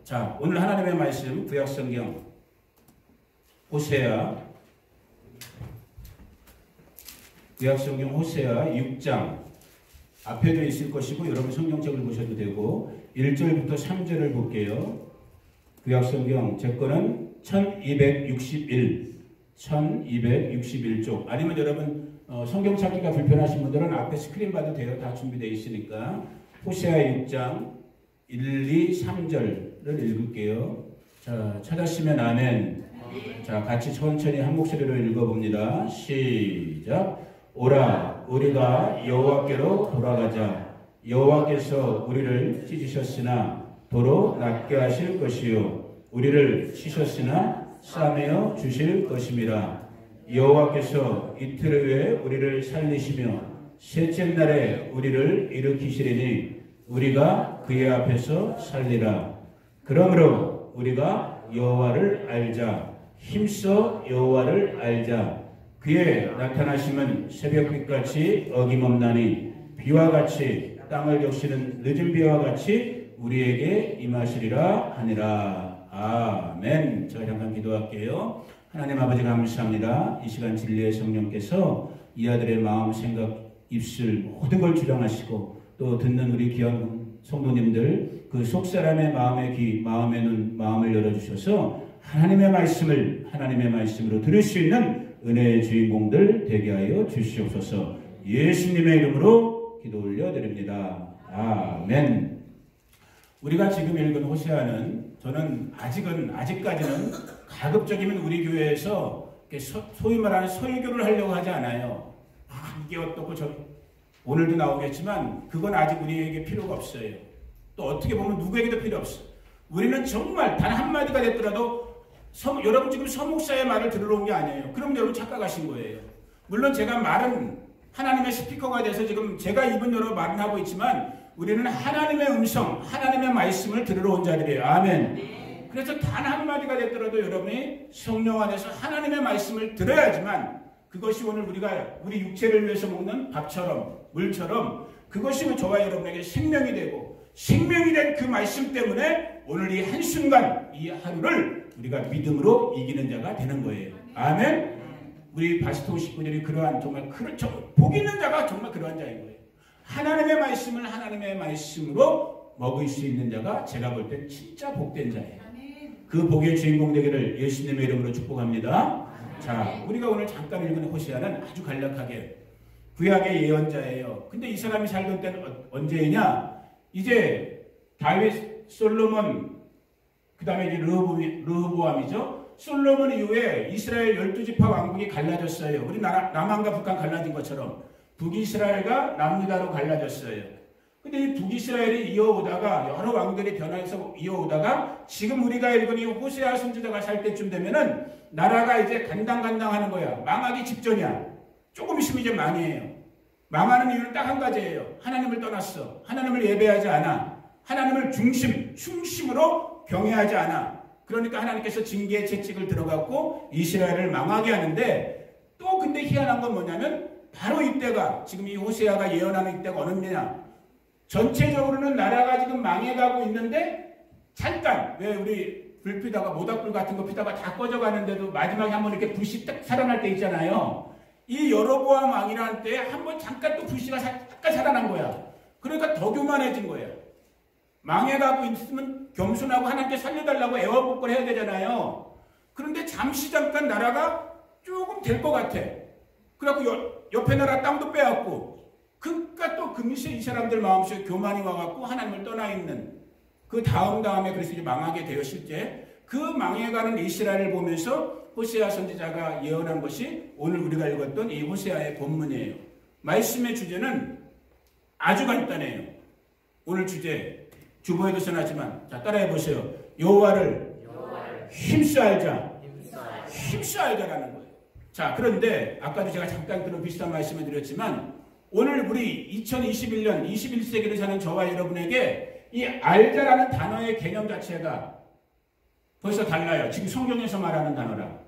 자, 오늘 하나님의 말씀 구약성경 호세아 구약성경 호세아 6장 앞에도 있을 것이고 여러분 성경책을 보셔도 되고 1절부터 3절을 볼게요. 구약성경 제 거는 1261쪽 아니면 여러분 성경 찾기가 불편하신 분들은 앞에 스크린 봐도 돼요. 다 준비되어 있으니까 호세아 6장 1, 2, 3절을 읽을게요. 자, 찾았으면 아멘. 자, 같이 천천히 한 목소리로 읽어봅니다. 시작. 오라, 우리가 여호와께로 돌아가자. 여호와께서 우리를 찢으셨으나 도로 낫게 하실 것이요 우리를 치셨으나 싸매어 주실 것임이라. 여호와께서 이틀 후에 우리를 살리시며 셋째 날에 우리를 일으키시리니 우리가 그의 앞에서 살리라. 그러므로 우리가 여호와를 알자. 힘써 여호와를 알자. 그의 나타나심은 새벽빛같이 어김없나니 비와 같이 땅을 적시는 늦은 비와 같이 우리에게 임하시리라 하니라. 아멘. 제가 잠깐 기도할게요. 하나님 아버지 감사합니다. 이 시간 진리의 성령께서 이 아들의 마음, 생각, 입술 모든 걸 주장하시고 또 듣는 우리 귀한 성도님들 그 속사람의 마음의 귀, 마음의 눈, 마음을 열어주셔서 하나님의 말씀으로 들을 수 있는 은혜의 주인공들 되게 하여 주시옵소서. 예수님의 이름으로 기도 올려드립니다. 아멘. 우리가 지금 읽은 호세아는 저는 아직까지는 가급적이면 우리 교회에서 소위 말하는 설교를 하려고 하지 않아요. 이게 어떻고 오늘도 나오겠지만 그건 아직 우리에게 필요가 없어요. 또 어떻게 보면 누구에게도 필요 없어. 우리는 정말 단 한마디가 됐더라도 여러분 지금 서목사의 말을 들으러 온 게 아니에요. 그럼 여러분 착각하신 거예요. 물론 제가 말은 하나님의 스피커가 돼서 지금 제가 입은 여러 말은 하고 있지만 우리는 하나님의 음성, 하나님의 말씀을 들으러 온 자들이에요. 아멘. 그래서 단 한마디가 됐더라도 여러분이 성령 안에서 하나님의 말씀을 들어야지만 그것이 오늘 우리 육체를 위해서 먹는 밥처럼 물처럼 그것이 저와 여러분에게 생명이 되고 생명이 된 그 말씀 때문에 오늘 이 한순간 이 하루를 우리가 믿음으로 이기는 자가 되는 거예요. 아멘. 우리 바스토 식구들이 그러한 정말 복 있는 자가 정말 그러한 자인 거예요. 하나님의 말씀을 하나님의 말씀으로 먹을 수 있는 자가 제가 볼 때 진짜 복된 자예요. 그 복의 주인공 되기를 예수님의 이름으로 축복합니다. 자, 우리가 오늘 잠깐 읽은 호세아는 아주 간략하게 구약의 예언자예요. 근데 이 사람이 살던 때는 언제냐? 이제 다윗, 솔로몬, 그 다음에 이제 르호보암이죠. 솔로몬 이후에 이스라엘 12지파 왕국이 갈라졌어요. 우리 남한과 북한 갈라진 것처럼 북이스라엘과 남유다로 갈라졌어요. 근데 이 북이스라엘이 이어오다가 여러 왕들이 변화해서 이어오다가 지금 우리가 읽은 이 호세아 선지자가 살 때쯤 되면은 나라가 이제 간당간당하는 거야. 망하기 직전이야. 조금 있으면 이제 망해요. 망하는 이유는 딱 한 가지예요. 하나님을 떠났어. 하나님을 예배하지 않아. 하나님을 중심으로 경외하지 않아. 그러니까 하나님께서 징계의 채찍을 들어갖고 이스라엘을 망하게 하는데 또 근데 희한한 건 뭐냐면 바로 이때가 지금 이 호세아가 예언하는 이때가 어느 때냐. 전체적으로는 나라가 지금 망해가고 있는데 잠깐 왜 우리 불 피다가 모닥불 같은 거 피다가 다 꺼져가는데도 마지막에 한번 이렇게 불씨 딱 살아날 때 있잖아요. 이 여로보암 왕이라는 때에 한번 잠깐 또 불씨가 잠깐 살아난 거야. 그러니까 더 교만해진 거예요. 망해가고 있으면 겸손하고 하나님께 살려달라고 애원복걸 해야 되잖아요. 그런데 잠깐 나라가 조금 될 것 같아. 그래갖고 옆에 나라 땅도 빼앗고 그러니까 또 금세 이 사람들 마음속에 교만이 와갖고 하나님을 떠나 있는 그 다음에 그래서 이제 망하게 되어 실제 그 망해가는 이스라엘을 보면서 호세아 선지자가 예언한 것이 오늘 우리가 읽었던 이 호세아의 본문이에요. 말씀의 주제는 아주 간단해요. 오늘 주제 주보에도 써놨지만 자 따라해 보세요. 여호와를 힘써 알자. 힘써 알자라는 거예요. 자 그런데 아까도 제가 잠깐 그런 비슷한 말씀을 드렸지만 오늘 우리 2021년 21세기를 사는 저와 여러분에게 이 알자라는 단어의 개념 자체가 벌써 달라요. 지금 성경에서 말하는 단어랑.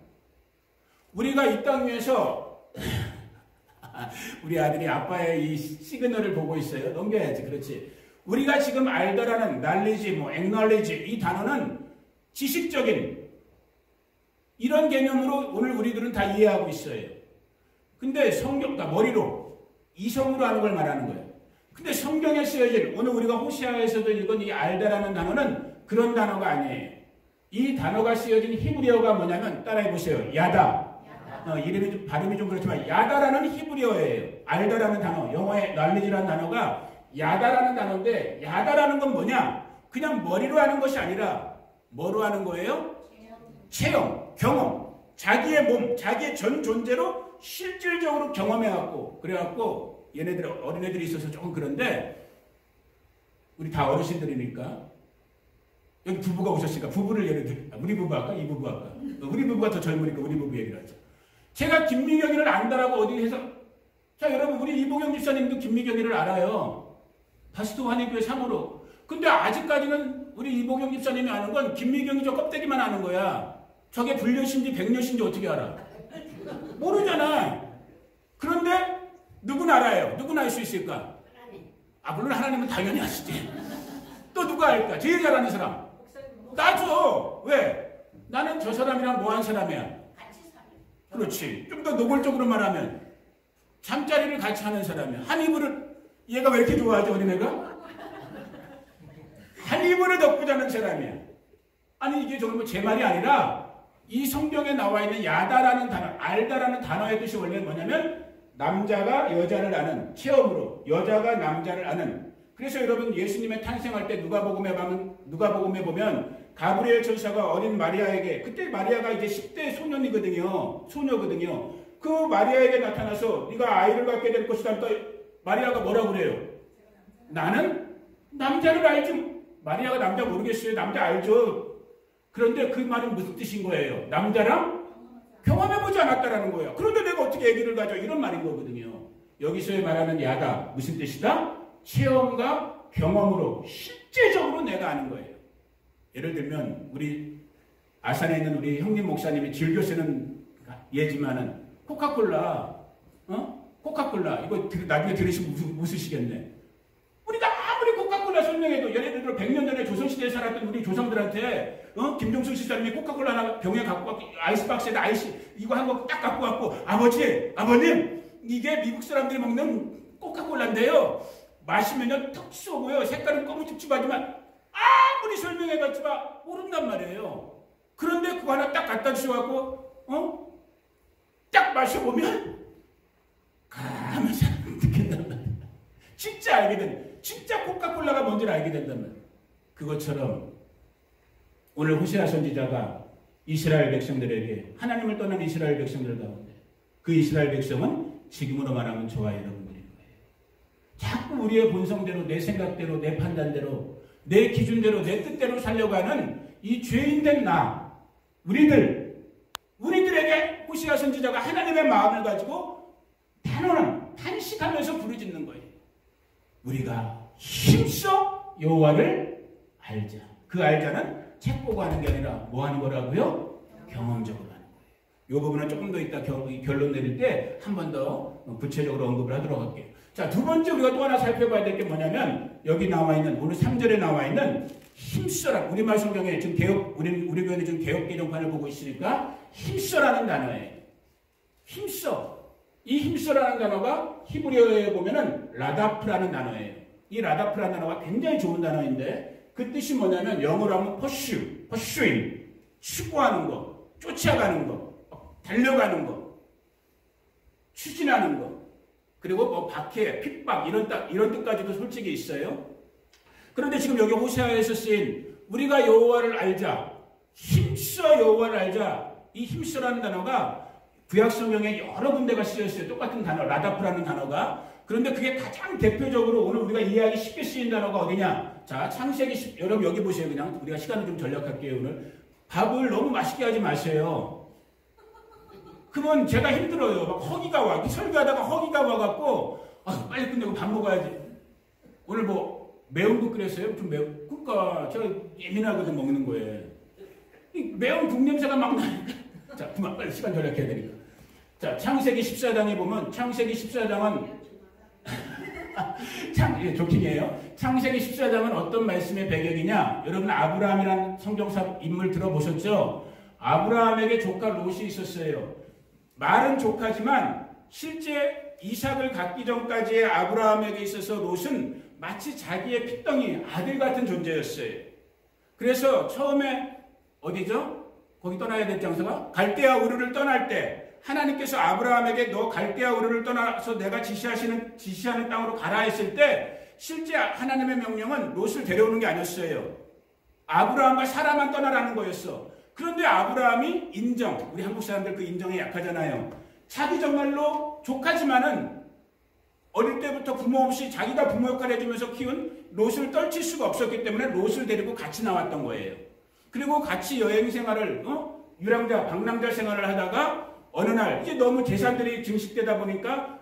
우리가 이 땅 위에서 우리 아들이 아빠의 이 시그널을 보고 있어요. 넘겨야지. 그렇지. 우리가 지금 알더라는 knowledge, acknowledge 이 단어는 지식적인 이런 개념으로 오늘 우리들은 다 이해하고 있어요. 근데 성경과 머리로 이성으로 하는 걸 말하는 거예요. 근데 성경에 쓰여진 오늘 우리가 호세아에서도 읽은 이 알다라는 단어는 그런 단어가 아니에요. 이 단어가 쓰여진 히브리어가 뭐냐면 따라해 보세요. 야다. 이름이 좀, 발음이 좀 그렇지만 야다라는 히브리어예요. 알다라는 단어, 영어의 knowledge라는 단어가 야다라는 단어인데 야다라는 건 뭐냐? 그냥 머리로 하는 것이 아니라 뭐로 하는 거예요? 체험, 경험. 자기의 몸, 자기의 전 존재로 실질적으로 경험해갖고 그래갖고 얘네들 어린애들이 있어서 조금 그런데 우리 다 어르신들이니까 여기 부부가 오셨으니까 부부를 예를 들어 우리 부부 할까? 이 부부 할까? 우리 부부가 더 젊으니까 우리 부부 얘기를 하죠. 제가 김미경이를 안다라고 어디 해서 자 여러분 우리 이보경 집사님도 김미경이를 알아요. 바스토 환희교회 3호로. 근데 아직까지는 우리 이보경 집사님이 아는 건 김미경이 저 껍데기만 아는 거야. 저게 불려신지 백려신지 어떻게 알아? 모르잖아. 그런데 누군 알아요? 누군 알 수 있을까? 물론 하나님은 당연히 아시지. 또 누가 알까? 제일 잘하는 사람. 나죠. 왜? 나는 저 사람이랑 뭐한 사람이야? 그렇지. 좀 더 노골적으로 말하면 잠자리를 같이 하는 사람이야. 한 이불을 얘가 왜 이렇게 좋아하지 어린애가? 한 이불을 덮고 자는 사람이야. 아니 이게 정말 제 말이 아니라 이 성경에 나와 있는 야다라는 단어, 알다라는 단어의 뜻이 원래 뭐냐면 남자가 여자를 아는 체험으로 여자가 남자를 아는. 그래서 여러분 예수님의 탄생할 때 누가복음에 보면 가브리엘 천사가 어린 마리아에게 그때 마리아가 이제 10대 소녀거든요. 그 마리아에게 나타나서 네가 아이를 갖게 될 것이다. 마리아가 뭐라고 그래요? 나는 남자를 알지. 마리아가 남자 모르겠어요. 남자 알죠. 그런데 그 말은 무슨 뜻인 거예요? 남자랑 경험해보지 않았다라는 거예요. 그런데 내가 어떻게 아기를 가져? 이런 말인 거거든요. 여기서의 말하는 야다 무슨 뜻이다? 체험과 경험으로 실제적으로 내가 아는 거예요. 예를 들면 우리 아산에 있는 우리 형님 목사님이 즐겨 쓰는 예지만은 코카콜라 이거 나중에 들으시면 웃으시겠네. 우리가 아무리 코카콜라 설명해도 예를 들어 100년 전에 조선시대에 살았던 우리 조상들한테 김종수 집사님이 코카콜라 하나 병에 갖고 왔고 아이스박스에다 아이스 이거 한 거 딱 갖고 왔고 아버님 이게 미국 사람들이 먹는 코카콜라인데요. 마시면요 턱 쏘고요. 색깔은 검은tiptip하지만 아무리 설명해봤지만 모른단 말이에요. 그런데 그거 하나 딱 갖다 주셔갖고 딱 마셔보면 가만 사람 느낀단 말이에요. 진짜 알게 된 진짜 코카콜라가 뭔지를 알게 된단 말이에요. 그것처럼 오늘 호세아 선지자가 이스라엘 백성들에게 하나님을 떠난 이스라엘 백성들 가운데 그 이스라엘 백성은 지금으로 말하면 저와 여러분들인 거예요. 자꾸 우리의 본성대로 내 생각대로 내 판단대로 내 기준대로 내 뜻대로 살려고 하는 이 죄인된 나 우리들에게 호세아 선지자가 하나님의 마음을 가지고 탄식하면서 부르짖는 거예요. 우리가 힘써 여호와를 알자. 그 알자는 책 보고 하는 게 아니라 뭐 하는 거라고요? 경험적으로 하는 거예요. 이 부분은 조금 더 이따 결론 내릴 때 한 번 더 구체적으로 언급을 하도록 할게요. 자, 두 번째 우리가 또 하나 살펴봐야 될 게 뭐냐면 여기 나와 있는 오늘 3절에 나와 있는 힘써라. 우리말 성경에 지금 우리 교회는 지금 개역 개정판을 보고 있으니까 힘써라는 단어예요. 힘써. 이 힘써라는 단어가 히브리어에 보면은 라다프라는 단어예요. 이 라다프라는 단어가 굉장히 좋은 단어인데 그 뜻이 뭐냐면 영어로 하면 pursuing, 추구하는 거, 쫓아가는 거, 달려가는 거, 추진하는 거, 그리고 뭐 박해, 핍박 이런 뜻까지도 솔직히 있어요. 그런데 지금 여기 호세아에서 쓰인 우리가 여호와를 알자, 힘써 여호와를 알자. 이 힘써라는 단어가 구약 성경에 여러 군데가 쓰였어요. 똑같은 단어, 라다프라는 단어가. 그런데 그게 가장 대표적으로 오늘 우리가 이해하기 쉽게 쓰인 단어가 어디냐? 자, 창세기 10, 여러분 여기 보세요. 그냥 우리가 시간을 좀 절약할게요. 오늘 밥을 너무 맛있게 하지 마세요. 그러면 제가 힘들어요. 막 허기가 와. 설교하다가 허기가 와갖고 빨리 끝내고 밥 먹어야지. 오늘 뭐 매운 국 끓였어요? 좀 그러니까 제가 예민하거든 먹는 거에. 이 매운 국 냄새가 막 나니까. 자, 그만 빨리 시간 절약해야 되니까. 자, 창세기 14장에 보면 창세기 14장은 조킹이에요. 창세기 14장은 어떤 말씀의 배경이냐? 여러분 아브라함이라는 성경사 인물 들어보셨죠? 아브라함에게 조카 롯이 있었어요. 말은 조카지만 실제 이삭을 갖기 전까지의 아브라함에게 있어서 롯은 마치 자기의 핏덩이 아들 같은 존재였어요. 그래서 처음에 어디죠? 거기 떠나야 될 장소가 갈대아 우르를 떠날 때 하나님께서 아브라함에게 너 갈대아 우르를 떠나서 내가 지시하는 땅으로 가라 했을 때 실제 하나님의 명령은 롯을 데려오는 게 아니었어요. 아브라함과 사라만 떠나라는 거였어. 그런데 아브라함이 인정, 우리 한국 사람들 그 인정에 약하잖아요. 자기 정말로 조카지만은 어릴 때부터 부모 없이 자기가 부모 역할을 해주면서 키운 롯을 떨칠 수가 없었기 때문에 롯을 데리고 같이 나왔던 거예요. 그리고 같이 여행 생활을 유랑자, 방랑자 생활을 하다가 어느 날 이제 너무 재산들이 증식되다 보니까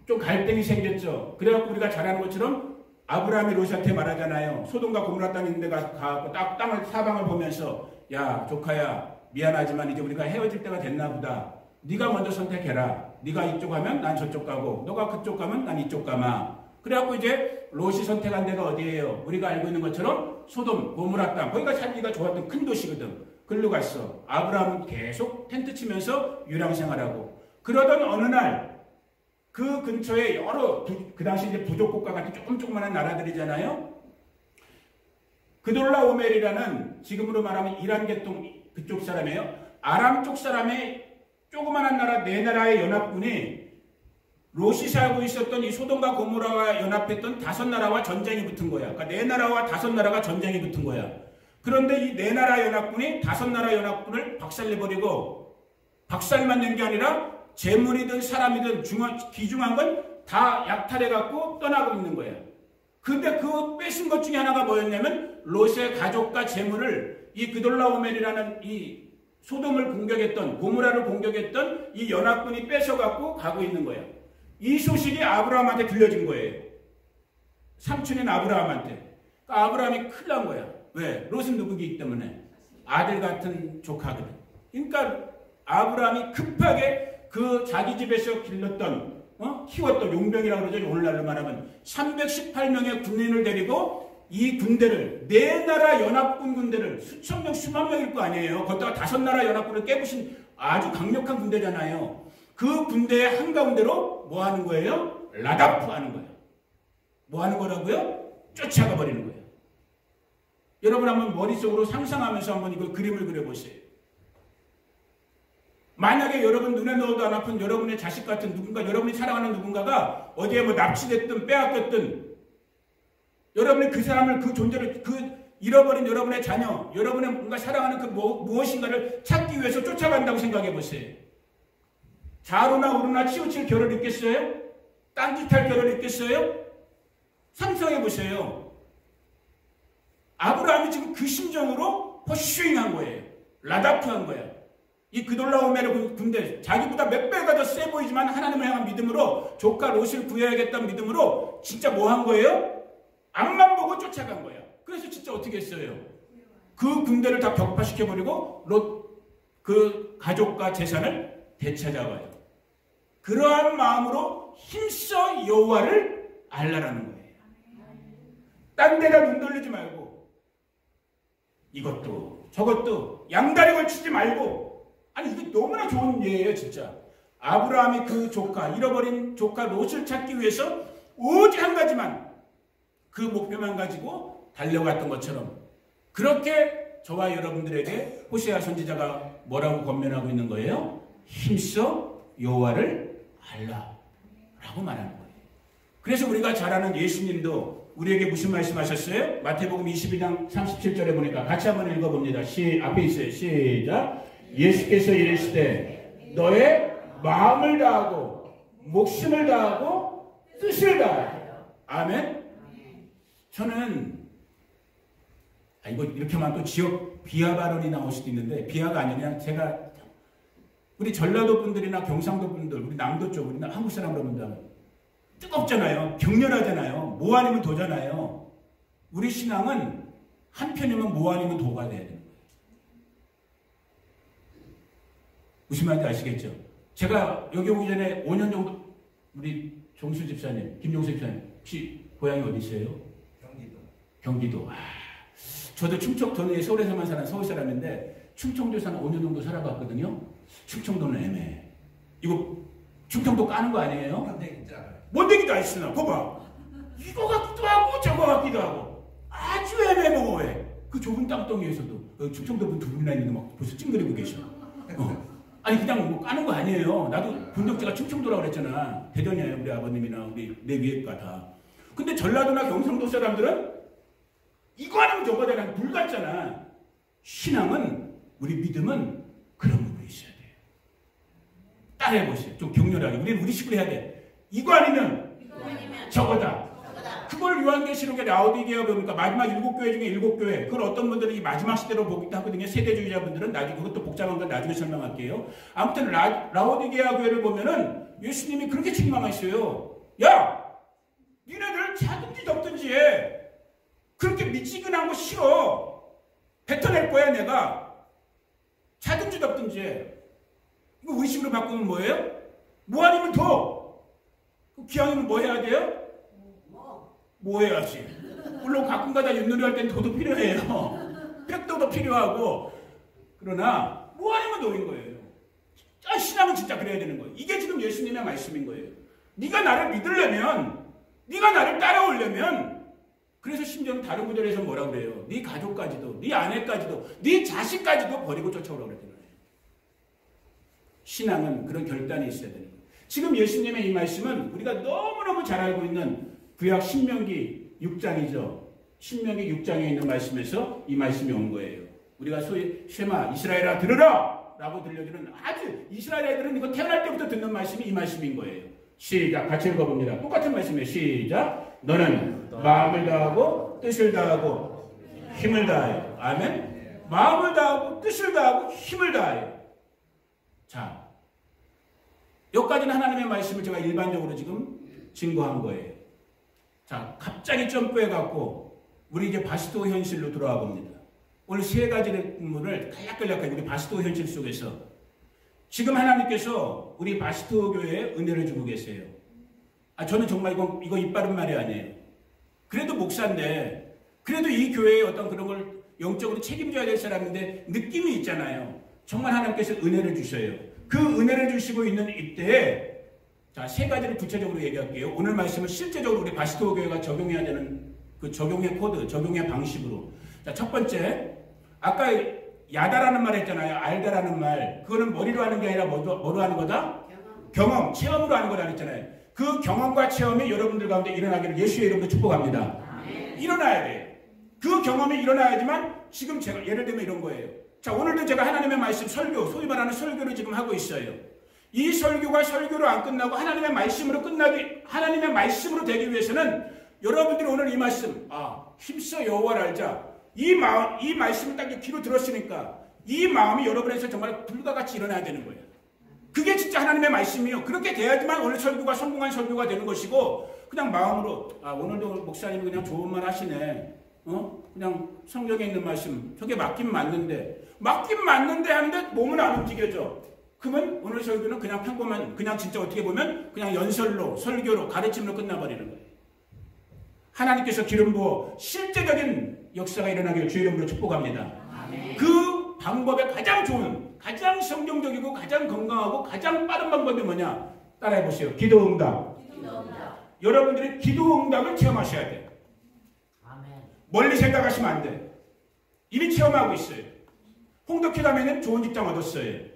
좀 갈등이 생겼죠. 그래갖고 우리가 잘 아는 것처럼 아브라함이 롯한테 말하잖아요. 소돔과 고모라 땅 있는 데 가서 딱 땅을 사방을 보면서 야 조카야 미안하지만 이제 우리가 헤어질 때가 됐나 보다. 네가 먼저 선택해라. 네가 이쪽 가면 난 저쪽 가고 너가 그쪽 가면 난 이쪽 가마. 그래갖고 이제 롯이 선택한 데가 어디예요? 우리가 알고 있는 것처럼 소돔, 고모라 땅. 거기가 살기가 좋았던 큰 도시거든. 글로 갔어. 아브라함은 계속 텐트 치면서 유랑 생활하고. 그러던 어느 날 그 근처에 여러 그 당시 이제 부족 국가 같은 조그만한 나라들이잖아요. 그돌라오멜이라는 지금으로 말하면 이란 계통 그쪽 사람이에요. 아람 쪽 사람의 조그만한 나라 네 나라의 연합군이 롯이 살고 있었던 이 소돔과 고모라와 연합했던 5나라와 전쟁이 붙은 거야. 그러니까 네 나라와 5나라가 전쟁이 붙은 거야. 그런데 이 네 나라 연합군이 5나라 연합군을 박살내버리고 박살만 낸 게 아니라 재물이든 사람이든 귀중한 건 다 약탈해갖고 떠나고 있는 거야. 근데 그 뺏은 것 중에 하나가 뭐였냐면 롯의 가족과 재물을 이 그돌라오멜이라는 이 소돔을 공격했던 고모라를 공격했던 이 연합군이 뺏어갖고 가고 있는 거야. 이 소식이 아브라함한테 들려진 거예요. 삼촌인 아브라함한테. 그러니까 아브라함이 큰일 난 거야. 왜? 롯은 누구기 때문에? 아들 같은 조카거든. 그러니까 아브라함이 급하게 그 자기 집에서 길렀던 키웠던 용병이라고 그러죠. 오늘날로 말하면 318명의 군인을 데리고 이 군대를 네 나라 연합군 군대를 수천 명 수만 명일 거 아니에요. 거기다가 5나라 연합군을 깨부신 아주 강력한 군대잖아요. 그 군대의 한가운데로 뭐 하는 거예요? 라다프 하는 거예요. 뭐 하는 거라고요? 쫓아가 버리는 거예요. 여러분 한번 머릿속으로 상상하면서 한번 이걸 그림을 그려보세요. 만약에 여러분 눈에 넣어도 안 아픈 여러분의 자식 같은 누군가, 여러분이 사랑하는 누군가가 어디에 뭐 납치됐든 빼앗겼든 여러분이 그 사람을, 그 존재를, 그 잃어버린 여러분의 자녀, 여러분의 뭔가 사랑하는 그 무엇인가를 찾기 위해서 쫓아간다고 생각해 보세요. 좌로나 우로나 치우칠 겨를 있겠어요? 딴짓할 겨를 있겠어요? 상상해 보세요. 아브라함이 지금 그 심정으로 퍼슈잉한 거예요. 라다프한 거예요. 이 그돌라오멜의 군대, 자기보다 몇 배가 더 세 보이지만 하나님을 향한 믿음으로 조카 롯을 구해야겠다는 믿음으로 진짜 뭐 한 거예요? 앞만 보고 쫓아간 거예요. 그래서 진짜 어떻게 했어요? 그 군대를 다 격파시켜버리고 롯 그 가족과 재산을 되찾아와요. 그러한 마음으로 힘써 여호와를 알라라는 거예요. 딴 데다 눈 돌리지 말고 이것도 저것도 양다리 걸치지 말고. 아니 이게 너무나 좋은 예예요 진짜. 아브라함이 그 조카, 잃어버린 조카 롯을 찾기 위해서 오직 한 가지만, 그 목표만 가지고 달려갔던 것처럼 그렇게 저와 여러분들에게 호세아 선지자가 뭐라고 권면하고 있는 거예요? 힘써 여호와를 알라라고 말하는 거예요. 그래서 우리가 잘 아는 예수님도 우리에게 무슨 말씀하셨어요? 마태복음 22장 37절에 보니까 같이 한번 읽어봅니다. 앞에 있어요. 시작. 예수께서 이르시되 너의 마음을 다하고 목숨을 다하고 뜻을 다하여. 아멘. 저는 이거 이렇게 하면 또 지역 비하 발언이 나올 수도 있는데, 비하가 아니라 그냥 제가 우리 전라도 분들이나 경상도 분들, 우리 남도 쪽, 우리 한국 사람으로 본다면 뜨겁잖아요. 격렬하잖아요. 뭐 아니면 도잖아요. 우리 신앙은 한편이면 뭐 아니면 도가 돼야 돼요. 무슨 말인지 아시겠죠? 제가 여기 오기 전에 5년 정도 우리 종수 집사님, 김종수 집사님 혹시 고향이 어디세요? 경기도. 경기도. 저도 저는 서울에서만 사는 서울 사람인데 충청도에서 한 5년 정도 살아봤거든요. 충청도는 애매해. 이거 충청도 까는 거 아니에요? 뭔데기도 안 쓰나? 봐봐. 이거 같기도 하고 저거 같기도 하고 아주 애매모호해. 그 좁은 땅덩이에서도 충청도 분 두 분이나 있는데 막 벌써 찡그리고 계셔. 아니 그냥 뭐 까는 거 아니에요. 나도 본적지가 충청도라고 그랬잖아. 대전이에요. 우리 아버님이나 우리 내 위에가 다. 근데 전라도나 경상도 사람들은 이거 아니면 저거 되는 불 같잖아. 신앙은 우리 믿음은 그런 부분이 있어야 돼요. 따라해보세요. 좀 격렬하게. 우리는 우리 식으로 해야 돼. 이거 아니면 저거다. 그걸 요한계시록의 라오디게아 보니까 마지막 7교회 중에 7교회. 그걸 어떤 분들은 이 마지막 시대로 보기도 하거든요. 세대주의자분들은 나중에 그것도 복잡한 건 나중에 설명할게요. 아무튼 라오디게아 교회를 보면은 예수님이 그렇게 책망하셨어요. 야, 니네들 자든지 덮든지 해. 그렇게 미지근한 거 싫어. 뱉어낼 거야 내가. 자든지 덮든지 해. 이거 의식으로 바꾸면 뭐예요? 뭐 아니면 더. 기왕이면 뭐 해야 돼요? 뭐 해야지. 물론 가끔가다 윷놀이 할 땐 더도 필요해요. 백도도 필요하고. 그러나 뭐 아니면 너인 거예요. 신앙은 진짜 그래야 되는 거예요. 이게 지금 예수님의 말씀인 거예요. 네가 나를 믿으려면, 네가 나를 따라오려면, 그래서 심지어는 다른 구절에서 뭐라고 그래요? 네 가족까지도, 네 아내까지도, 네 자식까지도 버리고 쫓아오라고 그랬잖아요. 신앙은 그런 결단이 있어야 되는 거예요. 지금 예수님의 이 말씀은 우리가 너무너무 잘 알고 있는 구약 신명기 6장이죠. 신명기 6장에 있는 말씀에서 이 말씀이 온 거예요. 우리가 소위 쉐마 이스라엘아 들으라 라고 들려주는 아주 이스라엘 애들은 이거 태어날 때부터 듣는 말씀이 이 말씀인 거예요. 시작. 같이 읽어봅니다. 똑같은 말씀이에요. 시작. 너는 마음을 다하고 뜻을 다하고 힘을 다하여. 아멘. 마음을 다하고 뜻을 다하고 힘을 다하여. 자, 여기까지는 하나님의 말씀을 제가 일반적으로 지금 증거한 거예요. 자, 갑자기 점프해갖고 우리 이제 바스토 현실로 돌아와 봅니다. 오늘 세 가지의 문을 간략간략하게 우리 바스토 현실 속에서 지금 하나님께서 우리 바스토 교회에 은혜를 주고 계세요. 저는 정말 이거 입 바른 말이 아니에요. 그래도 목사인데, 그래도 이 교회의 어떤 그런 걸 영적으로 책임져야 될 사람인데 느낌이 있잖아요. 정말 하나님께서 은혜를 주셔요. 그 은혜를 주시고 있는 이때에 자, 세 가지를 구체적으로 얘기할게요. 오늘 말씀은 실제적으로 우리 바스토 교회가 적용해야 되는 그 적용의 코드, 적용의 방식으로. 자, 첫 번째, 아까 야다라는 말 했잖아요. 알다라는 말. 그거는 머리로 하는 게 아니라 뭐로 하는 거다? 경험, 체험으로 하는 거라 했잖아요. 그 경험과 체험이 여러분들 가운데 일어나기를 예수의 이름으로 축복합니다. 일어나야 돼요. 그 경험이 일어나야지만 지금 제가 예를 들면 이런 거예요. 자, 오늘도 제가 하나님의 말씀 설교, 소위 말하는 설교를 지금 하고 있어요. 이 설교가 설교로 안 끝나고 하나님의 말씀으로 하나님의 말씀으로 되기 위해서는 여러분들이 오늘 이 말씀, 힘써 여호와를 알자. 이 말씀을 딱 귀로 들었으니까 이 마음이 여러분에서 정말 불과 같이 일어나야 되는 거예요. 그게 진짜 하나님의 말씀이요. 그렇게 돼야지만 오늘 설교가 성공한 설교가 되는 것이고, 그냥 마음으로, 오늘도 목사님이 그냥 좋은 말 하시네. 그냥 성경에 있는 말씀, 저게 맞긴 맞는데 하는데 몸은 안 움직여져. 그러면 오늘 설교는 그냥 평범한, 그냥 진짜 어떻게 보면 그냥 연설로, 설교로, 가르침으로 끝나버리는 거예요. 하나님께서 기름 부어 실제적인 역사가 일어나기를 주의 이름으로 축복합니다. 아멘. 그 방법의 가장 좋은, 가장 성경적이고 가장 건강하고 가장 빠른 방법이 뭐냐? 따라해보세요. 기도응답. 여러분들이 기도응답을 체험하셔야 돼요. 아멘. 멀리 생각하시면 안 돼. 이미 체험하고 있어요. 홍덕회담에는 좋은 직장 얻었어요.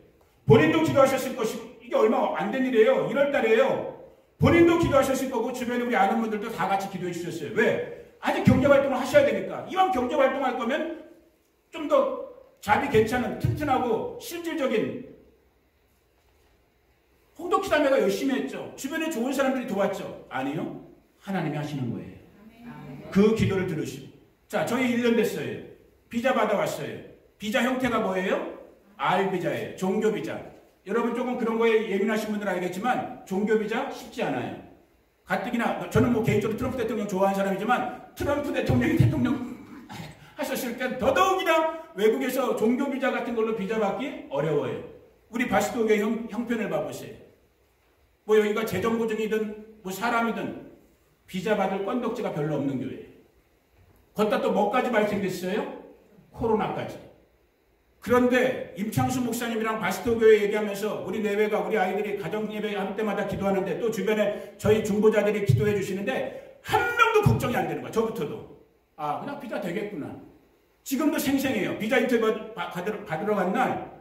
본인도 기도하셨을 것이고, 이게 얼마 안 된 일이에요. 1월 달이에요. 본인도 기도하셨을 거고 주변에 우리 아는 분들도 다 같이 기도해 주셨어요. 왜? 아직 경제활동을 하셔야 되니까. 이왕 경제활동할 거면 좀 더 잡이 괜찮은 튼튼하고 실질적인 홍덕기담회가 열심히 했죠. 주변에 좋은 사람들이 도왔죠. 아니요. 하나님이 하시는 거예요. 그 기도를 들으시고. 자, 저희 1년 됐어요. 비자 받아왔어요. 비자 형태가 뭐예요? R비자예요. 종교비자. 여러분 조금 그런 거에 예민하신 분들은 알겠지만 종교비자 쉽지 않아요. 가뜩이나 저는 개인적으로 트럼프 대통령 좋아하는 사람이지만 트럼프 대통령이 대통령 하셨을 때 더더욱이나 외국에서 종교비자 같은 걸로 비자 받기 어려워요. 우리 바스토교의 형편을 봐보세요. 여기가 재정부증이든 사람이든 비자 받을 건덕지가 별로 없는 교회예요. 거기다 또 뭐까지 발생됐어요? 코로나까지. 그런데 임창수 목사님이랑 바스토 교회 얘기하면서 우리 내외가 우리 아이들이 가정 예배 할 때마다 기도하는데 또 주변에 저희 중보자들이 기도해 주시는데 한 명도 걱정이 안 되는 거야. 저부터도. 아, 그냥 비자 되겠구나. 지금도 생생해요. 비자 인터뷰 받으러 간 날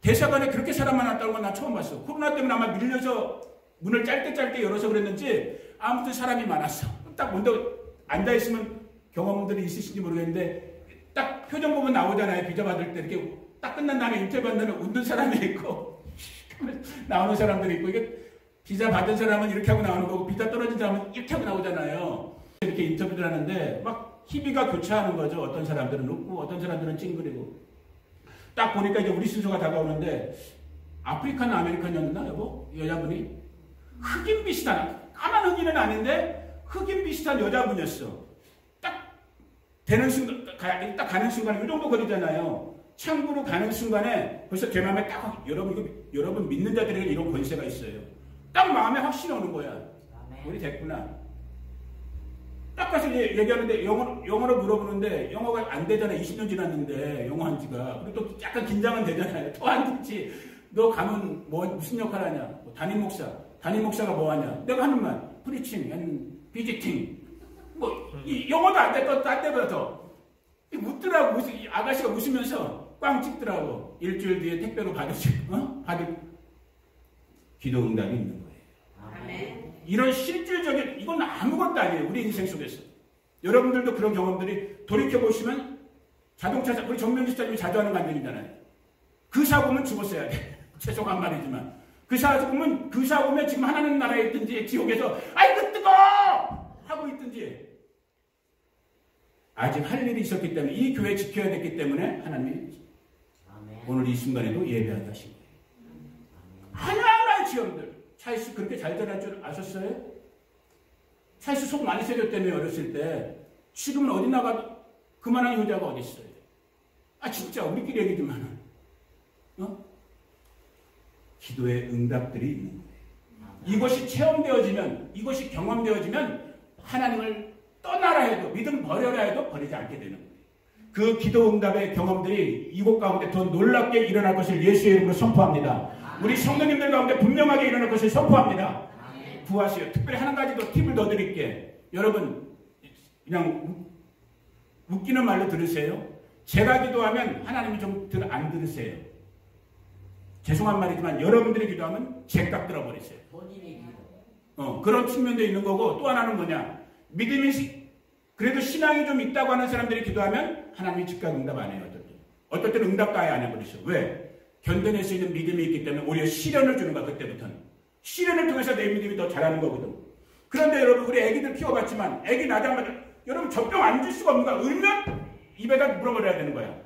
대사관에 그렇게 사람 많았다는 건 난 처음 봤어. 코로나 때문에 아마 밀려서 문을 짧게 열어서 그랬는지 아무튼 사람이 많았어. 딱 먼저 앉아있으면 경험들이 있으신지 모르겠는데 딱 표정 보면 나오잖아요. 비자 받을 때 이렇게 딱 끝난 다음에 인터뷰 받는 웃는 사람이 있고 나오는 사람들이 있고 이게 비자 받은 사람은 이렇게 하고 나오는 거고 비자 떨어진 사람은 이렇게 하고 나오잖아요. 이렇게 인터뷰를 하는데 막 희비가 교차하는 거죠. 어떤 사람들은 웃고 어떤 사람들은 찡그리고 딱 보니까 이제 우리 순서가 다가오는데 아프리카는 아메리칸이었나 여보? 여자분이 흑인 비슷한 까만 흑인은 아닌데 흑인 비슷한 여자분이었어. 딱 되는 순간 딱 가는 순간에 이 정도 거리잖아요. 창구로 가는 순간에 벌써 제 마음에 딱 여러분 믿는 자들에게 이런 권세가 있어요. 딱 마음에 확신이 오는 거야. 우리 됐구나. 딱 가서 얘기하는데 영어로 물어보는데 영어가 안 되잖아. 20년 지났는데 영어 한 지가. 그리고 또 약간 긴장은 되잖아요. 또 안 듣지. 너 가면 무슨 역할 하냐? 뭐 담임 목사가 뭐 하냐? 내가 하는 말 프리칭 앤 비지팅. 뭐 영어도 안 됐던 딴 데보다 더 묻더라고. 아가씨가 웃으면서 꽝 찍더라고. 일주일 뒤에 택배로 받을 기도 응답이 있는 거예요. 아멘. 이런 실질적인 이건 아무것도 아니에요. 우리 인생 속에서. 여러분들도 그런 경험들이 돌이켜보시면 자동차 우리 정명기 집사님이 자주 하는 간증이잖아요. 그 사고면 죽었어야 돼. 죄송한 말이지만 그 사고면 지금 하나님 나라에 있든지 지옥에서 아이고 뜨거 하고 있든지 아직 할 일이 있었기 때문에 이 교회 지켜야 됐기 때문에 하나님이 오늘 이 순간에도 예배하게 하신 거예요. 하나하나의 지형들 차이스 그렇게 잘 자랄 줄 아셨어요? 차이스 속 많이 세졌다며 어렸을 때. 지금은 어디 나가도 그만한 효자가 어디 있어요? 아 진짜 우리끼리 얘기지만 기도의 응답들이 있는 거예요. 이것이 체험되어지면 이것이 경험되어지면 하나님을 떠나라 해도 믿음 버려라 해도 버리지 않게 되는 거예요. 그 기도 응답의 경험들이 이곳 가운데 더 놀랍게 일어날 것을 예수의 이름으로 선포합니다. 우리 성도님들 가운데 분명하게 일어날 것을 선포합니다. 구하세요. 특별히 한 가지 더 팁을 더 드릴게. 여러분 그냥 웃기는 말로 들으세요. 제가 기도하면 하나님이 좀 안 들으세요. 죄송한 말이지만 여러분들이 기도하면 제깍 들어버리세요. 그런 측면도 있는 거고 또 하나는 뭐냐. 믿음이 그래도 신앙이 좀 있다고 하는 사람들이 기도하면 하나님이 즉각 응답 안 해요. 어떨 때는 응답도 아예 안 해버리셔. 왜? 견뎌낼 수 있는 믿음이 있기 때문에 오히려 시련을 주는 거야. 그때부터는. 시련을 통해서 내 믿음이 더 잘하는 거거든. 그런데 여러분 우리 애기들 키워봤지만 애기 나자마자 여러분 젖병 안 줄 수가 없는 거야. 울면 입에다 물어버려야 되는 거야.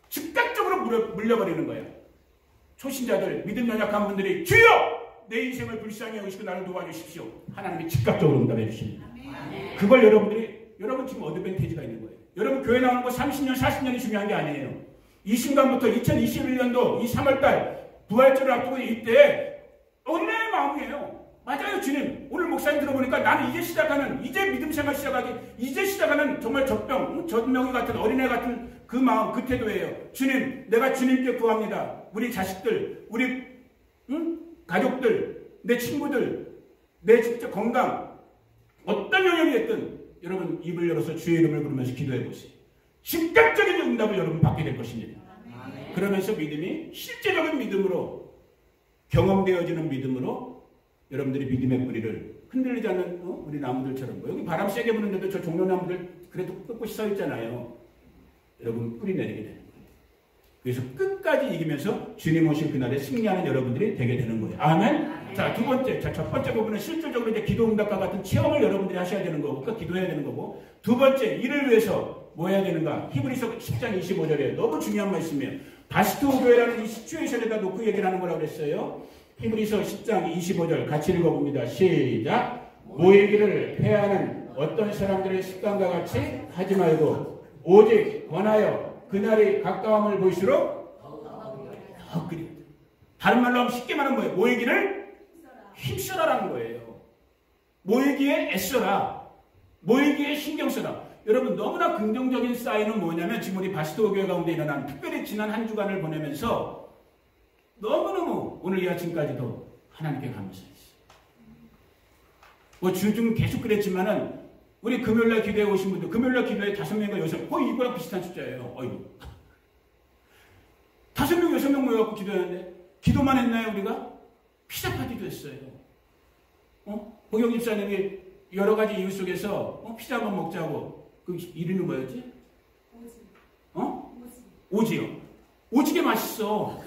즉각적으로 물려버리는 거야. 초신자들 믿음 연약한 분들이 주여 내 인생을 불쌍히 여기시고 나를 도와주십시오. 하나님이 즉각적으로 응답해 주십니다. 그걸 여러분 지금 어드밴티지가 있는 거예요. 여러분 교회 나오는 거 30년 40년이 중요한 게 아니에요. 이 순간부터 2021년도 이 3월달 부활절을 앞두고 이때 어린애의 마음이에요. 맞아요 주님. 오늘 목사님 들어보니까 나는 이제 믿음 생활 시작하는 정말 젖병이 같은 어린애 같은 그 마음 그 태도예요. 주님 내가 주님께 구합니다. 우리 자식들 우리 가족들 내 친구들 내 진짜 건강 어떤 영역이 됐든 여러분 입을 열어서 주의 이름을 부르면서 기도해 보세요. 즉각적인 응답을 여러분 받게 될 것입니다. 그러면서 믿음이 실제적인 믿음으로 경험되어지는 믿음으로 여러분들이 믿음의 뿌리를 흔들리지 않는 우리 나무들처럼 여기 바람 세게 부는데도 저 종려나무들 그래도 꿋꿋이 서 있잖아요. 여러분 뿌리 내리게 되는 거예요. 그래서 끝까지 이기면서 주님 오실 그날에 승리하는 여러분들이 되게 되는 거예요. 아멘. 자, 두 번째, 첫 번째 부분은 실질적으로 이제 기도 응답과 같은 체험을 여러분들이 하셔야 되는 거고, 그러니까 기도해야 되는 거고, 두 번째, 이를 위해서 뭐 해야 되는가? 히브리서 10장 25절에 너무 중요한 말씀이에요. 바스토 교회라는 이 시츄에이션에다 놓고 얘기를 하는 거라고 그랬어요. 히브리서 10장 25절 같이 읽어봅니다. 시작. 모이기를 패하는 어떤 사람들의 습관과 같이 하지 말고 오직 권하여 그날이 가까움을 볼수록 더 그리. 다른 말로 하면 쉽게 말하면 뭐예요? 모이기를 힘써라라는 거예요. 모이기에 애써라. 모이기에 신경 써라. 여러분 너무나 긍정적인 사인은 뭐냐면 지금 우리 바시도 교회 가운데 일어난 특별히 지난 한 주간을 보내면서 너무너무 오늘 이 아침까지도 하나님께 감사했어요. 뭐 주중 계속 그랬지만은 우리 금요일날 기도해 오신 분들 금요일날 기도에 5명과 6명 거의 이거랑 비슷한 숫자예요. 어이구. 5명 6명 모여갖고 기도했는데 기도만 했나요 우리가? 피자 파티도 했어요. 보경 집사님이 여러 가지 이유 속에서 피자 한번 먹자고. 그 이름이 뭐였지? 오지요. 오지게 맛있어.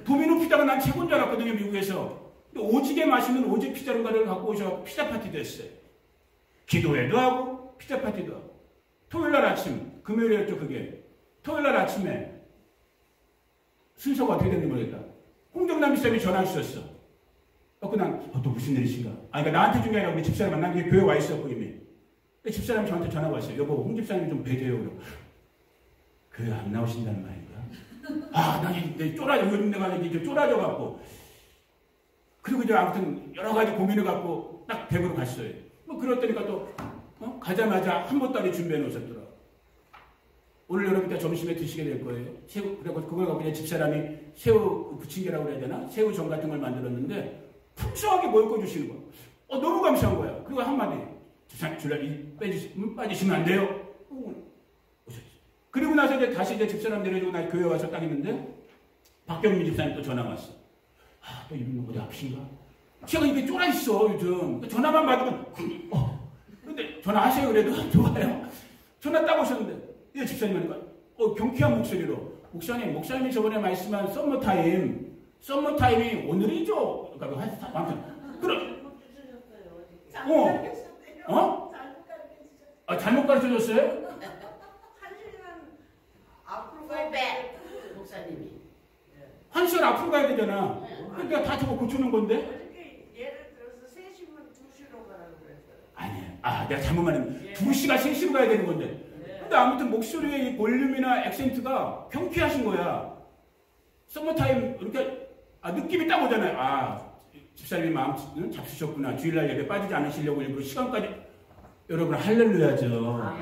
도미노 피자가 난 최고인 줄 알았거든요, 미국에서. 근데 오지게 맛있는 오지 피자를 갖고 오셔서 피자 파티도 했어요. 기도회도 하고, 피자 파티도 하고. 토요일날 아침, 금요일이었죠, 그게. 토요일날 아침에 순서가 어떻게 됐는지 모르겠다. 홍정남 집사님이 전화 주셨어. 그냥, 또 무슨 일이신가? 그러니까 나한테 준 게 아니라 우리 집사람 만난 게 교회 와 있었고, 이미. 집사람이 저한테 전화가 왔어요. 여보, 홍 집사님 좀 뵈줘요. 그러고. 교회 안 나오신다는 말인가? 나 이제 요즘 내가 이제 쫄아져갖고. 그리고 이제 아무튼 여러 가지 고민을 갖고 딱 댁으로 갔어요. 뭐 그랬더니까 또, 가자마자 한 보따리 준비해 놓으셨더라. 오늘 여러분 점심에 드시게 될 거예요. 새우, 그리고 그걸 갖고 이제 집사람이 새우 부침개라고 그래야 되나? 새우전 같은 걸 만들었는데, 풍성하게 먹고 주시는 거야. 너무 감사한 거야. 그리고 한마디. 줄라기 빠지시면 안 돼요. 그리고 나서 이제 다시 이제 집사람 내려주고 나 교회 와서 딱 있는데 박경민 집사님 또 전화가 왔어. 또 이분 어디 아프신가? 제가 이게 쫄아 있어 요즘. 전화만 받으면 근데 전화하세요 그래도 좋아요. 전화 딱 오셨는데 이 집사님 하니까 경쾌한 목소리로 목사님이 저번에 말씀한 썸머타임이 오늘이죠. 그러니까 아무튼 그럼 잘못 가르쳐줬어요? 1시간 앞으로 가야 돼, 목사님이. 1시간 앞으로 가야 되잖아. 그러니까 다 저거 고치는 건데? 어저께 예를 들어서 3시면 2시로 가라고 그랬어요. 아니야. 내가 잘못 말했네. 2시가 3시로 가야 되는 건데. 근데 아무튼 목소리의 이 볼륨이나 액센트가 경쾌하신 거야. 서머타임, 이렇게, 느낌이 딱 오잖아요. 집사님이 마음 잡수셨구나. 주일날 예배 빠지지 않으시려고 일부러 시간까지. 여러분, 할렐루야죠.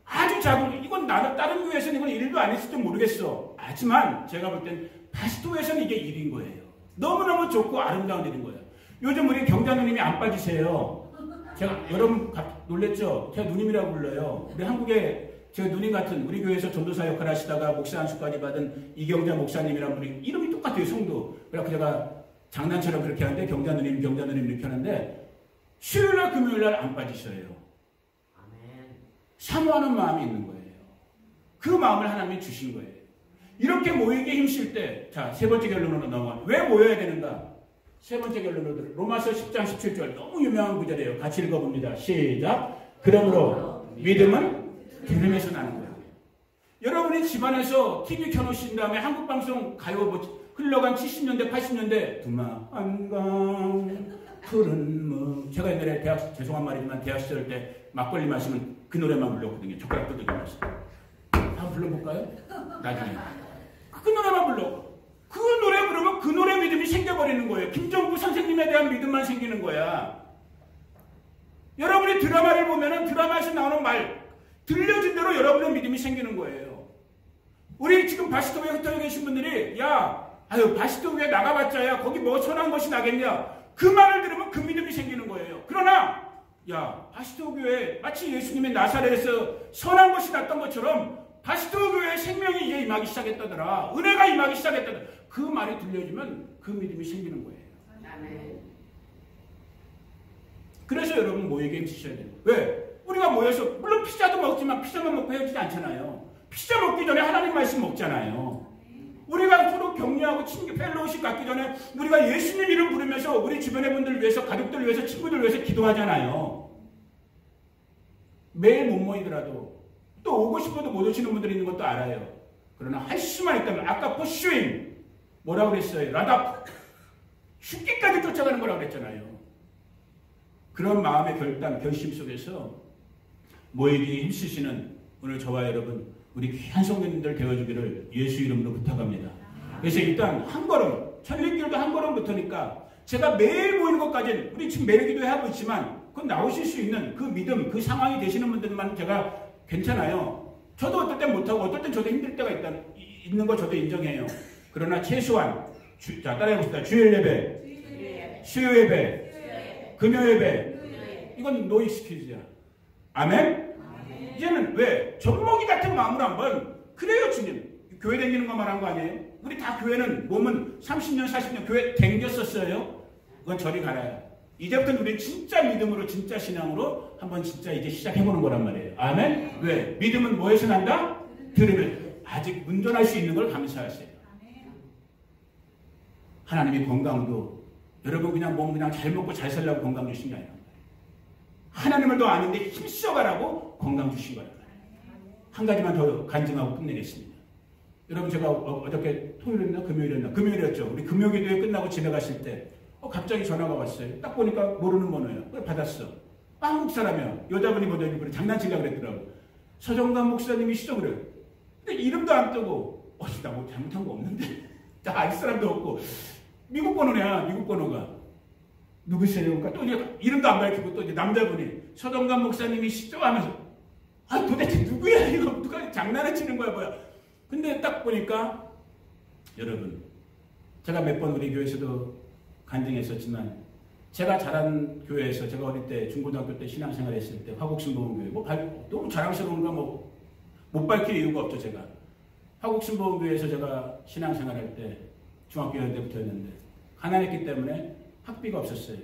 아주 작은, 이건 다른 교회에서는 이건 일도 안 했을지 모르겠어. 하지만 제가 볼 땐 바스토에서는 이게 일인 거예요. 너무너무 좋고 아름다운 일인 거예요. 요즘 우리 경자누님이 안 빠지세요. 제가, 여러분 놀랬죠? 제가 누님이라고 불러요. 우리 한국에 제가 누님 같은 우리 교회에서 전도사 역할 하시다가 목사 안수까지 받은 이경자 목사님이라는 분이 이름이 똑같아요, 성도. 그래서 제가 장난처럼 그렇게 하는데 경자누님 이렇게 하는데 수요일날 금요일날 안 빠지셔요. 사모하는 마음이 있는 거예요. 그 마음을 하나님이 주신 거예요. 이렇게 모이게 힘쓸 때, 자, 세 번째 결론으로 넘어가. 왜 모여야 되는가? 세 번째 결론으로 로마서 10장 17절 너무 유명한 구절이에요. 같이 읽어봅니다. 시작. 그러므로 믿음은 들음에서 나는 거예요. 여러분이 집안에서 TV 켜놓으신 다음에 한국 방송 가요 흘러간 70년대 80년대 두마 한강 푸른 무 제가 옛날에 죄송한 말이지만 대학 시절 때 막걸리 마시면 그 노래만 불렀거든요. 젓가락 뜯어가면서. 한번 불러볼까요? 나중에. 그 노래만 불러. 그 노래 부르면 그 노래 믿음이 생겨버리는 거예요. 김정구 선생님에 대한 믿음만 생기는 거야. 여러분이 드라마를 보면은 드라마에서 나오는 말 들려준 대로 여러분의 믿음이 생기는 거예요. 우리 지금 바시도에 흩어져 계신 분들이 바시도에 나가봤자야 거기 뭐 선한 것이 나겠냐. 그 말을 들으면 그 믿음이 생기는 거예요. 그러나 바시도 교회 마치 예수님의 나사렛에서 선한 것이 났던 것처럼 바시도 교회의 생명이 이제 임하기 시작했다더라. 은혜가 임하기 시작했다더라. 그 말이 들려지면 그 믿음이 생기는 거예요. 아멘. 그래서 여러분 모이게 힘쓰셔야 돼요. 왜? 우리가 모여서 물론 피자도 먹지만 피자만 먹고 헤어지지 않잖아요. 피자 먹기 전에 하나님 말씀 먹잖아요. 우리가 서로 격려하고 펠로우십 갖기 전에 우리가 예수님 이름 부르면서 우리 주변의 분들을 위해서 가족들을 위해서 친구들을 위해서 기도하잖아요. 매일 못 모이더라도 또 오고 싶어도 못 오시는 분들이 있는 것도 알아요. 그러나 할 수만 있다면 아까 포슈인 뭐라고 그랬어요? 라답 죽기까지 쫓아가는 거라고 그랬잖아요. 그런 마음의 결심 속에서 모이기 힘쓰시는 오늘 저와 여러분 우리 귀한 성도님들 되어주기를 예수 이름으로 부탁합니다. 그래서 일단 한 걸음 천리길도 한 걸음부터니까 제가 매일 모이는 것까지는 우리 지금 매일 기도하고 있지만 그건 나오실 수 있는 그 믿음, 그 상황이 되시는 분들만 제가 괜찮아요. 저도 어떨 땐 못하고 어떨 땐 저도 힘들 때가 있는 거 저도 인정해요. 그러나 최소한 자 따라해봅시다. 주일 예배, 수요 예배, 금요 예배 이건 노 익스큐즈야. 아멘? 이제는 왜? 젖먹이 같은 마음으로 한번 그래요 주님. 교회 다니는 거 말한 거 아니에요? 우리 다 교회는 몸은 30년 40년 교회 댕겼었어요. 그건 저리 가라요. 이제부터는 우리 진짜 믿음으로 진짜 신앙으로 한번 진짜 이제 시작해보는 거란 말이에요. 아멘? 왜? 믿음은 뭐에서 난다? 들으면 아직 운전할 수 있는 걸 감사하세요. 하나님이 건강도 여러분 그냥 몸 그냥 잘 먹고 잘 살라고 건강 주신 게 아니라 하나님을 더 아는데 힘써가라고 건강 주신 거란 말이에요. 한 가지만 더 간증하고 끝내겠습니다. 여러분 제가 어저께 토요일이었나 금요일이었나 금요일이었죠. 우리 금요기도회 끝나고 집에 갔을 때 갑자기 전화가 왔어요. 딱 보니까 모르는 번호예요. 그걸 받았어. 한국 사람이야. 여자분이 먼저 그래 장난치려고 그랬더라고. 서정관 목사님이시죠? 그래. 근데 이름도 안 뜨고 나 뭐 잘못한 거 없는데 나 알 사람도 없고 미국 번호냐 미국 번호가 누구세요? 그러니까 또 이제 이름도 안 밝히고 또 이제 남자분이 서정관 목사님이시죠? 하면서 도대체 누구야 이거 누가 장난을 치는 거야 뭐야. 근데 딱 보니까 여러분 제가 몇 번 우리 교회에서도 간증했었지만 제가 자란 교회에서 제가 어릴 때 중고등학교 때 신앙생활 했을 때 화곡신보험교회 너무 자랑스러운 거 못 밝힐 이유가 없죠. 제가 화곡신보험교회에서 제가 신앙생활 할 때 중학교 때부터 했는데 가난했기 때문에 학비가 없었어요.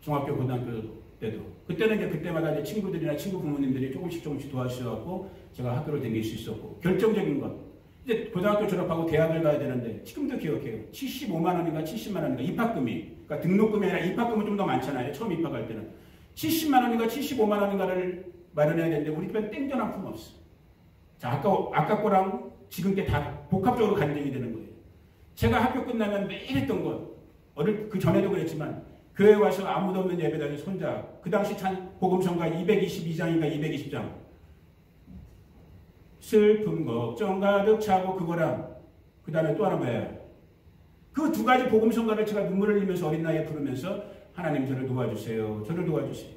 중학교 고등학교 때도 그때는 이제 그때마다 이제 친구들이나 친구 부모님들이 조금씩 도와주셔갖고 제가 학교를 다닐 수 있었고 결정적인 것 이제 고등학교 졸업하고 대학을 가야 되는데 지금도 기억해요. 75만 원인가 70만 원인가 입학금이 그러니까 등록금이 아니라 입학금은 좀 더 많잖아요. 처음 입학할 때는 70만 원인가 75만 원인가를 마련해야 되는데 우리 집엔 땡전 한 푼 없어. 자 아까 거랑 지금 게 다 복합적으로 간증이 되는 거예요. 제가 학교 끝나면 매일 했던 것 그 전에도 그랬지만 교회 와서 아무도 없는 예배당에 손자 그 당시 복음성가 222장인가 220장 슬픔 걱정 가득 차고 그거랑 그 다음에 또 하나 뭐예요? 그 두 가지 복음성가를 제가 눈물을 흘리면서 어린 나이에 부르면서 하나님 저를 도와주세요. 저를 도와주세요.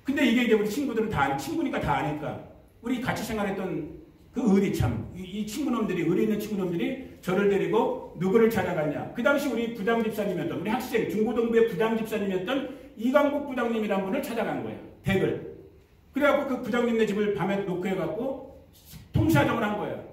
근데 이게 이제 우리 친구들은 친구니까 다 아니까 우리 같이 생활했던 그 의리 참 이 친구놈들이 의리 있는 친구놈들이 저를 데리고 누구를 찾아갔냐. 그 당시 우리 부장 집사님이었던 우리 학생 중고등부의 부장 집사님이었던 이강복 부장님이라는 분을 찾아간 거예요. 댁을. 그래갖고 그 부장님네 집을 밤에 노크해갖고 통사정을 한 거예요.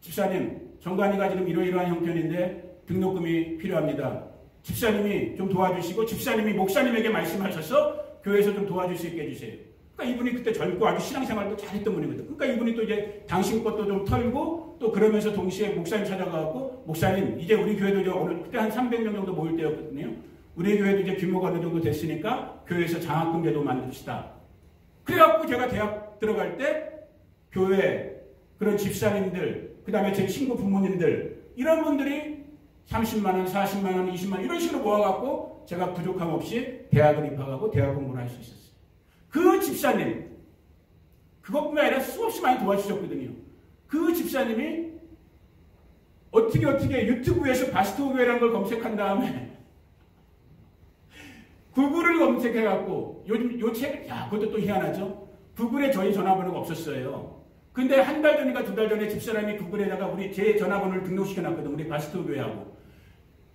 집사님, 정관이가 지금 이러이러한 형편인데 등록금이 필요합니다. 집사님이 좀 도와주시고 집사님이 목사님에게 말씀하셔서 교회에서 좀 도와줄 수 있게 해주세요. 그러니까 이분이 그때 젊고 아주 신앙생활도 잘했던 분이거든. 그러니까 이분이 또 이제 당신 것도 좀 털고 또 그러면서 동시에 목사님 찾아가고 목사님 이제 우리 교회도 이제 오늘 그때 한 300명 정도 모일 때였거든요. 우리 교회도 이제 규모가 어느 정도 됐으니까 교회에서 장학금 제도 만듭시다. 그래갖고 제가 대학 들어갈 때 교회 그런 집사님들 그 다음에 제 친구 부모님들 이런 분들이 30만 원, 40만 원, 20만 원 이런 식으로 모아갖고 제가 부족함 없이 대학을 입학하고 대학 공부를 할 수 있었어요. 그 집사님 그것뿐만 아니라 수없이 많이 도와주셨거든요. 그 집사님이 어떻게 유튜브에서 바스토교회라는 걸 검색한 다음에 구글을 검색해갖고 요즘 요 책, 그것도 또 희한하죠. 구글에 저희 전화번호가 없었어요. 근데 한 달 전인가 두 달 전에 집사람이 구글에다가 제 전화번호를 등록시켜놨거든. 우리 바스토교회하고.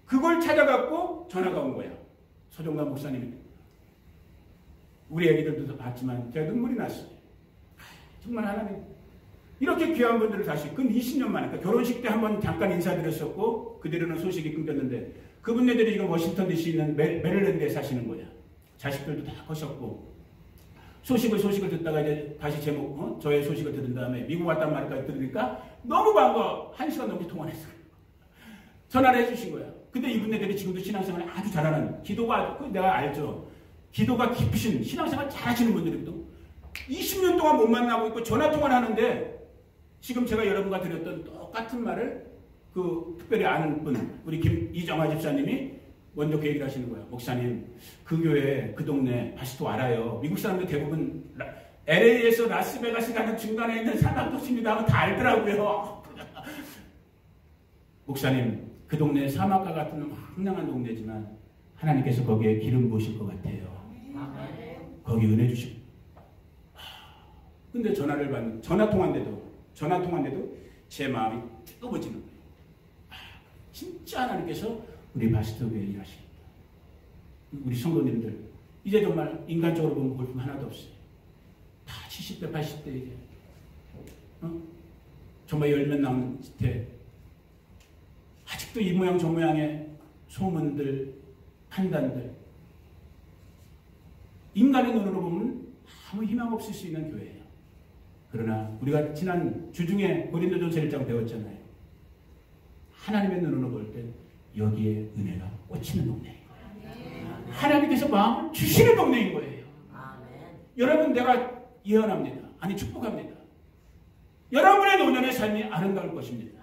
그걸 찾아갖고 전화가 온 거야. 서정관 목사님이. 우리 애기들도 봤지만 제가 눈물이 났어요. 정말 하나님 이렇게 귀한 분들을 다시 근 20년 만에 그러니까 결혼식 때 한번 잠깐 인사드렸었고 그대로는 소식이 끊겼는데 그분네들이 지금 워싱턴 DC 있는 메릴랜드에 사시는 거야. 자식들도 다 커셨고 소식을 듣다가 이제 다시 저의 소식을 들은 다음에 미국 왔단 말까지 들으니까 너무 반가워. 1시간 넘게 통화를 했어요. 전화를 해주신 거야. 근데 이분네들이 지금도 신앙생활을 아주 잘하는 기도가 내가 알죠. 기도가 깊으신 신앙생활 잘하시는 분들이거든. 20년 동안 못 만나고 있고 전화통화를 하는데 지금 제가 여러분과 드렸던 똑같은 말을 특별히 아는 분 우리 이정화 집사님이 먼저 그 얘기를 하시는 거예요. 목사님 그 교회 그 동네 바스토 알아요. 미국 사람들 대부분 LA에서 라스베가스 가는 중간에 있는 산악도시입니다 하면 다 알더라고요. 목사님 그 동네 사막과 같은 황량한 동네지만 하나님께서 거기에 기름 부으실 것 같아요. 거기 은혜 주시고. 근데 전화 통화인데도 제 마음이 뜨거워지는 거예요. 진짜 하나님께서 우리 바스토교회 일하십니다. 우리 성도님들 이제 정말 인간적으로 보면 볼품 하나도 없어요. 다 70대 80대 이제 정말 열몇 남은 때 아직도 이 모양 저 모양의 소문들 판단들 인간의 눈으로 보면 아무 희망 없을 수 있는 교회예요. 그러나 우리가 지난 주중에 고린도전서 1장 배웠잖아요. 하나님의 눈으로 볼 때 여기에 은혜가 꽂히는 동네예요. 하나님께서 마음을 주시는 동네인 거예요. 여러분 내가 예언합니다. 아니 축복합니다. 여러분의 노년의 삶이 아름다울 것입니다.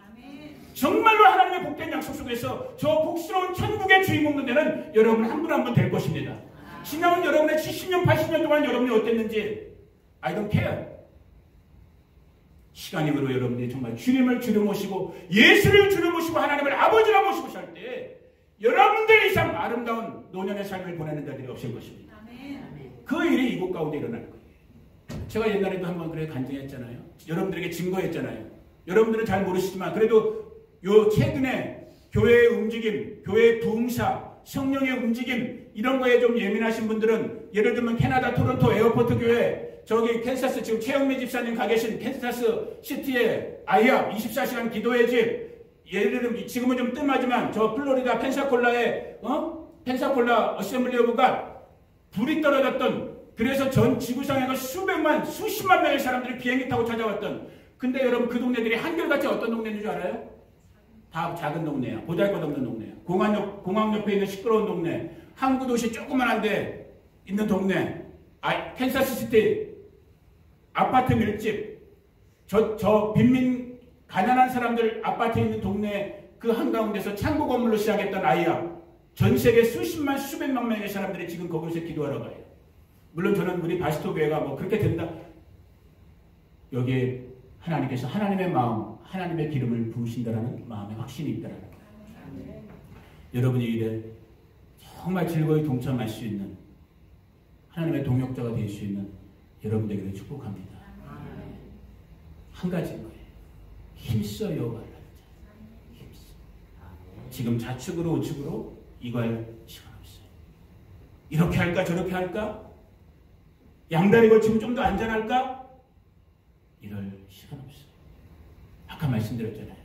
정말로 하나님의 복된 약속 속에서 저 복스러운 천국의 주인공 되는 여러분 한 분 한 분 될 것입니다. 지나온 여러분의 70년 80년 동안 여러분이 어땠는지 I don't care. 시간이 흐르고 여러분들이 정말 주님을 주로 모시고 예수를 주로 모시고 하나님을 아버지라 모시고 살 때 여러분들 이상 아름다운 노년의 삶을 보내는 자들이 없을 것입니다. 그 일이 이곳 가운데 일어날 거예요. 제가 옛날에도 한번 그래 간증했잖아요. 여러분들에게 증거했잖아요. 여러분들은 잘 모르시지만 그래도 요 최근에 교회의 움직임, 교회의 부흥사, 성령의 움직임 이런 거에 좀 예민하신 분들은 예를 들면 캐나다 토론토 에어포트 교회 저기 캔사스 지금 최영미 집사님 가 계신 캔사스 시티의 아이압 24시간 기도의 집 예를 들면 지금은 좀 뜸하지만 저 플로리다 펜사콜라의 펜사콜라 어셈블리 오브 갓 불이 떨어졌던 그래서 전 지구상에 수백만 수십만 명의 사람들이 비행기 타고 찾아왔던 근데 여러분 그 동네들이 한결같이 어떤 동네인 줄 알아요? 다 작은 동네야. 보잘것없는 동네야. 공항 옆에 있는 시끄러운 동네. 항구 도시 조그만한데 있는 동네. 캔사스시티 아파트 밀집. 저 빈민 가난한 사람들 아파트에 있는 동네 그 한가운데서 창고 건물로 시작했던 아이야. 전 세계 수십만 수백만 명의 사람들이 지금 거기서 기도하러 가요. 물론 저는 우리 바스토 교회가 뭐 그렇게 된다. 여기에 하나님께서 하나님의 마음, 하나님의 기름을 부으신다라는 마음의 확신이 있다라는 거예요. 여러분이 이래 정말 즐거이 동참할 수 있는 하나님의 동역자가 될 수 있는 여러분들에게 축복합니다. 한 가지인 거예요. 힘써요. 힘써. 지금 좌측으로 우측으로 이거 할 시간 없어요. 이렇게 할까 저렇게 할까? 양다리 걸치면 좀 더 안전할까? 이럴 시간 없어요. 아까 말씀드렸잖아요.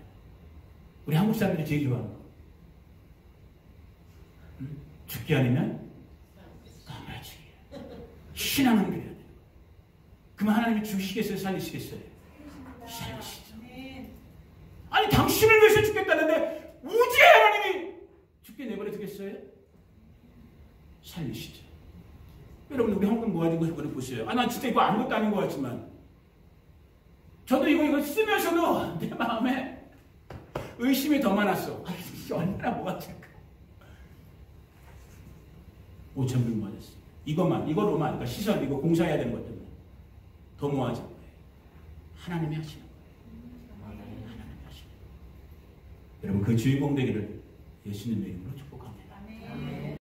우리 한국 사람들이 제일 좋아하는 거. 죽기 아니면 까마치기. 신앙은 그래야 돼요. 그럼 하나님이 죽이시겠어요? 살리시겠어요? 살리시죠. 아니 당신을 위해서 죽겠다는데 우주의 하나님이 죽게 내버려 두겠어요? 살리시죠. 여러분 우리 한국 모아진 거 이번에 보세요. 나 진짜 이거 아무것도 아닌 것 같지만 저도 이거 쓰면서도 내 마음에 의심이 더 많았어. 얼마나 모았을까? 5,000불 모아졌어요. 이거로만, 그러니까 시설, 이거 공사해야 되는 것 때문에 더 모아진 거예요. 하나님이 하시는 거예요. 하나님이 하시는 거예요. 여러분 그 주인공 되기를 예수님의 이름으로